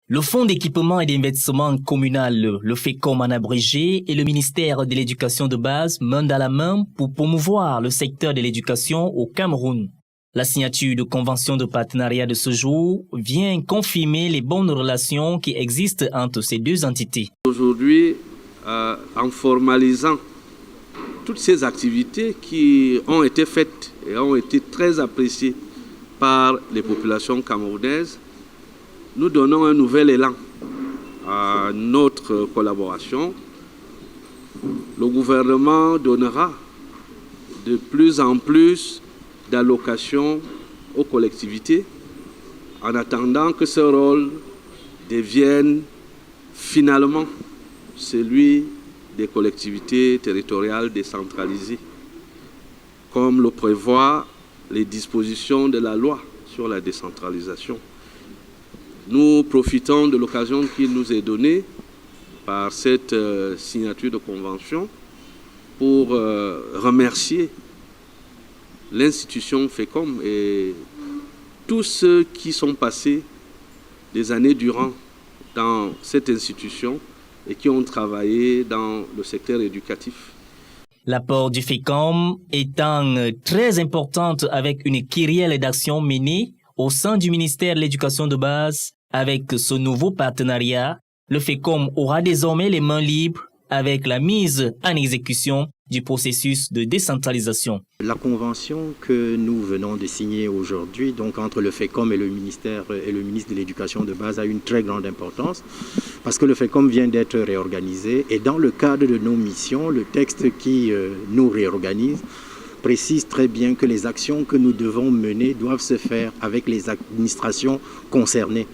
Le Fonds d'équipement et d'investissement communal, le FECOM en abrégé, et le ministère de l'Éducation de base mènent à la main pour promouvoir le secteur de l'éducation au Cameroun. La signature de convention de partenariat de ce jour vient confirmer les bonnes relations qui existent entre ces deux entités. Aujourd'hui, en formalisant toutes ces activités qui ont été faites et ont été très appréciées par les populations camerounaises, nous donnons un nouvel élan à notre collaboration. Le gouvernement donnera de plus en plus d'allocations aux collectivités en attendant que ce rôle devienne finalement celui des collectivités territoriales décentralisées, comme le prévoient les dispositions de la loi sur la décentralisation. Nous profitons de l'occasion qui nous est donnée par cette signature de convention pour remercier l'institution FECOM et tous ceux qui sont passés des années durant dans cette institution et qui ont travaillé dans le secteur éducatif. L'apport du FECOM étant très importante avec une kyrielle d'actions menées au sein du ministère de l'Éducation de base. Avec ce nouveau partenariat, le FECOM aura désormais les mains libres avec la mise en exécution du processus de décentralisation. La convention que nous venons de signer aujourd'hui, donc entre le FECOM et le ministère et le ministre de l'Éducation de base, a une très grande importance parce que le FECOM vient d'être réorganisé et dans le cadre de nos missions, le texte qui nous réorganise précise très bien que les actions que nous devons mener doivent se faire avec les administrations concernées.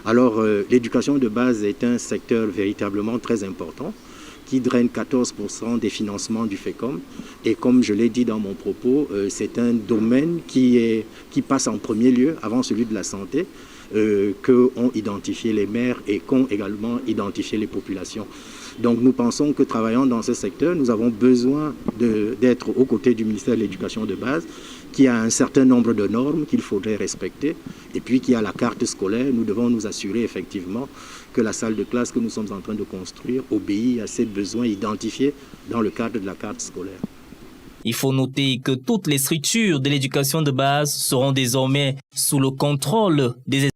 Alors, l'éducation de base est un secteur véritablement très important qui draine 14% des financements du FECOM. Et comme je l'ai dit dans mon propos, c'est un domaine qui passe en premier lieu, avant celui de la santé, qu'ont identifié les maires et qu'ont également identifié les populations. Donc nous pensons que travaillant dans ce secteur, nous avons besoin d'être aux côtés du ministère de l'Éducation de base, qui a un certain nombre de normes qu'il faudrait respecter, et puis qui a la carte scolaire. Nous devons nous assurer effectivement que la salle de classe que nous sommes en train de construire obéit à ces besoins identifiés dans le cadre de la carte scolaire. Il faut noter que toutes les structures de l'éducation de base seront désormais sous le contrôle des